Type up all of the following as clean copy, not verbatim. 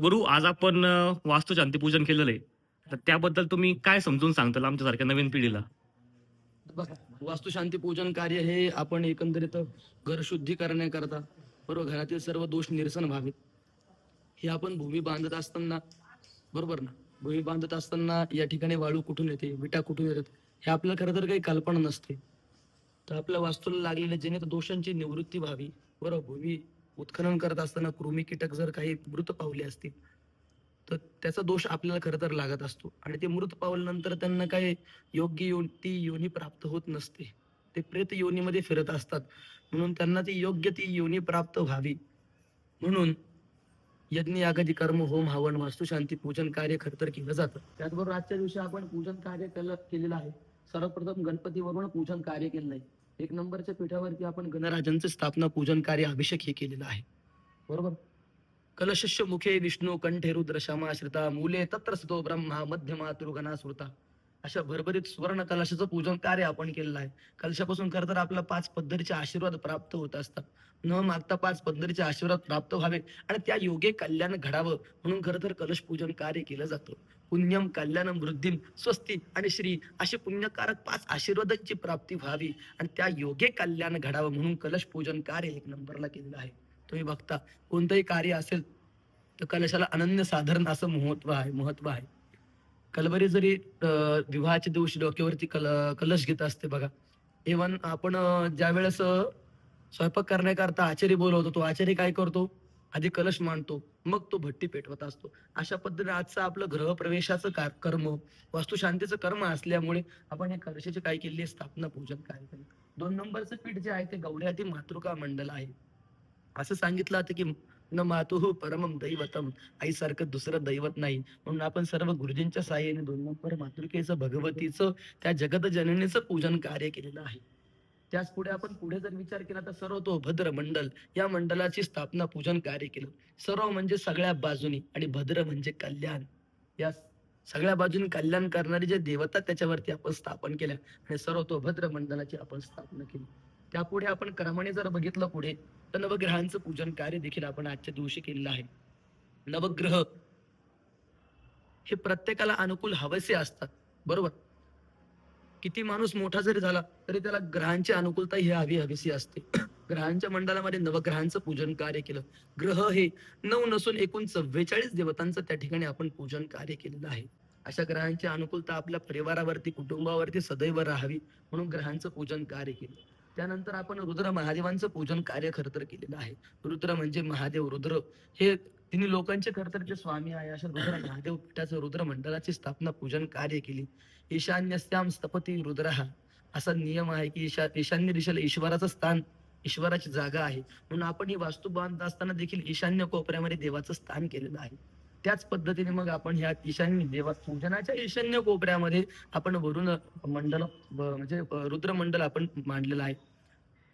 गुरु, आज आपण वास्तुशांती पूजन केलेलं आहे. तर त्याबद्दल तुम्ही काय समजून सांगताल आमच्यासारख्या नवीन पिढीला? बघा, वास्तुशांती पूजन कार्य हे आपण एकंदरीत घर शुद्धी करण्याकरता बरोबर घरातील सर्व दोष निरसन व्हावेत हे आपण भूमी बांधत असताना बरोबर ना, भूमी बांधत असताना या ठिकाणी वाळू कुठून येते, विटा कुठून येतात हे आपल्याला खरं तर काही कल्पना नसते. तर आपल्या वास्तूला लागलेल्या जेणे दोषांची निवृत्ती व्हावी. बरोबर, भूमी उत्खनन करत असताना कृमी कीटक जर काही मृत पावले असतील तर त्याचा दोष आपल्याला खरं तर लागत असतो आणि ते मृत पावल्यानंतर त्यांना काय योग्य ती योनी प्राप्त होत नसते. ते प्रेत योनीमध्ये फिरत असतात. म्हणून त्यांना ती योग्य ती योनी प्राप्त व्हावी म्हणून यज्ञ यागादी कर्म होम हवन वास्तुशांती पूजन कार्य खरं तर केलं जातं. त्याचबरोबर आजच्या दिवशी आपण पूजन कार्य केलेलं आहे. सर्वप्रथम गणपतीवरून पूजन कार्य केलेलं आहे. एक नंबरच्या पीठावरती आपण गणराजांचं स्थापना पूजन कार्य अभिषेक हे केलेलं आहे. बरोबर, कलशस्य मुखे विष्णू कंठे रुद्र श्यामाश्रिता मूले तत्र सतो ब्रह्मा मध्यमा तुर्गणा श्रुता. अशा भरभरीत सुवर्ण कलशाचं पूजन कार्य आपण केलेलं आहे. कलशापासून खरं तर आपला 5 पद्धतीचे आशीर्वाद प्राप्त होत असतात. न मागता 5 पद्धतीचे आशीर्वाद प्राप्त व्हावे आणि त्या योगे कल्याण घडावं म्हणून खरं तर कलश पूजन कार्य केलं जातं. पुण्यम कल्याणम वृद्धिम स्वस्ती आणि श्री असे पुण्यकारक 5 आशीर्वादांची प्राप्ती व्हावी आणि त्या योगे कल्याण घडावं म्हणून कलश पूजन कार्य एक नंबरला केलेलं आहे. तुम्ही बघता कोणतंही कार्य असेल तर कलशाला अनन्य साधारण असं महत्व आहे. कलबरी जरी विवाहाच्या दिवशी डोक्यावरती कलश घेत असते बघा. इव्हन आपण ज्या वेळेस स्वयंपाक करण्याकरता आचारी बोलवतो, तो आचारी काय करतो, आधी कलश मांडतो, मग तो भट्टी पेटवत असतो. अशा पद्धतीने आजचं आपलं गृहप्रवेशाचं कर्म, वास्तुशांतीचं कर्म असल्यामुळे आपण हे कलशाची काय केली स्थापना पूजन काय केलं. 2 नंबरचं पीठ जे आहे ते गौड्याती मातृका मंडल आहे. असं सांगितलं होतं की न मातुः परमम दैवतम, आईसारखं दुसरं दैवत नाही. म्हणून आपण सर्व गुरुजींच्या साहाय्याने 2 नंबर मातृकेचं भगवतीचं त्या जगत जननीचं पूजन कार्य केलेलं आहे. त्याच पुढे आपण पुढे जर विचार केला तर सर्व तो भद्र मंडल या मंडलाची स्थापना पूजन कार्य केलं. सर्व म्हणजे सगळ्या बाजूनी आणि भद्र म्हणजे कल्याण. या सगळ्या बाजूनी कल्याण करणारी जे देवता त्याच्यावरती आपण स्थापन केल्या आणि सर्व तो भद्र मंडलाची आपण स्थापना केली. त्यापुढे आपण क्रमाने जर बघितलं पुढे तर नवग्रहांचं पूजन कार्य देखील आपण आजच्या दिवशी केलेलं आहे. नवग्रह हे प्रत्येकाला अनुकूल हवेसे असतात. बरोबर, किती माणूस मोठा जरी झाला तरी त्याला ग्रहांची अनुकूलता ही हवीशी असते. ग्रहांच्या मंडळामध्ये नवग्रहांचं पूजन कार्य केलं. ग्रह हे 9 नसून एकूण 44 देवतांचं त्या ठिकाणी आपण पूजन कार्य केलेलं आहे. अशा ग्रहांची अनुकूलता आपल्या परिवारावरती कुटुंबावरती सदैव राहावी म्हणून ग्रहांचं पूजन कार्य केलं. त्यानंतर आपण रुद्र महादेवांचं पूजन कार्य खरं तर केलेलं आहे. रुद्र म्हणजे महादेव, रुद्र हे तिन्ही लोकांचे खरं तर जे स्वामी आहे अशा रुद्र महादेव पीठाचं रुद्र मंडळाची स्थापना पूजन कार्य केली. ईशान्यस्याम स्थपती रुद्रहा असा नियम आहे की ईशान्य दिशेला ईश्वराचं स्थान, ईश्वराची जागा आहे. म्हणून आपण ही वास्तू बांधत असताना देखील ईशान्य कोपऱ्यामध्ये देवाचं स्थान केलेलं आहे. त्याच पद्धतीने मग आपण ह्या ईशान्य देवा पूजनाच्या ईशान्य कोपऱ्यामध्ये आपण वरून मंडल म्हणजे रुद्र मंडल आपण मांडलेलं आहे.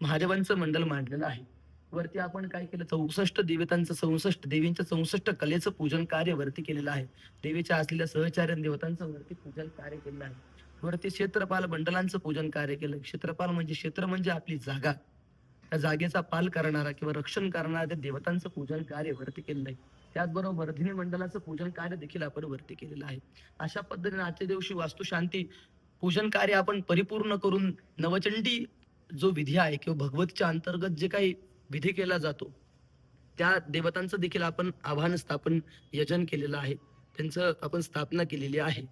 महादेवांचं मंडल मांडलेलं आहे. वरती आपण काय केलं, 64 देवतांचं 64 देवींच्या 64 कलेचं पूजन कार्य वरती केलेलं आहे. देवीच्या असलेल्या सहचार्य देवतांचं वरती पूजन कार्य केलेलं आहे. वरती क्षेत्रपाल मंडलांचं पूजन कार्य केलं. क्षेत्रपाल म्हणजे क्षेत्र म्हणजे आपली जागा, त्या जागेचा पाल करणारा किंवा रक्षण करणारा त्या देवतांचं पूजन कार्य वरती केलेलं आहे. त्याचबरोबर वर्धिनी मंडलाचं पूजन कार्य देखील आपण वरती केलेलं आहे. अशा पद्धतीने आजच्या दिवशी वास्तुशांती पूजन कार्य आपण परिपूर्ण करून नवचंडी जो विधी आहे किंवा भगवतीच्या अंतर्गत जे काही विधी केला जातो त्या देवतांचं देखील आपण आव्हान स्थापन यजन केलेलं आहे. त्यांचं आपण स्थापना केलेली आहे.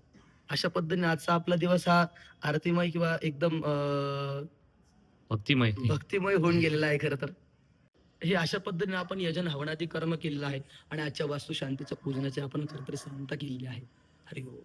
अशा पद्धतीने आजचा आपला दिवस हा आरतीमय किंवा एकदम भक्तिमय. भक्तिमय होऊन गेलेला आहे. खरं तर हे अशा पद्धतीने आपण यजन हवनादी कर्म केलेलं आहे आणि आजच्या वास्तुशांतीच्या पूजनाची आपण खरं तर सांगता केलेली आहे. हरि ओम.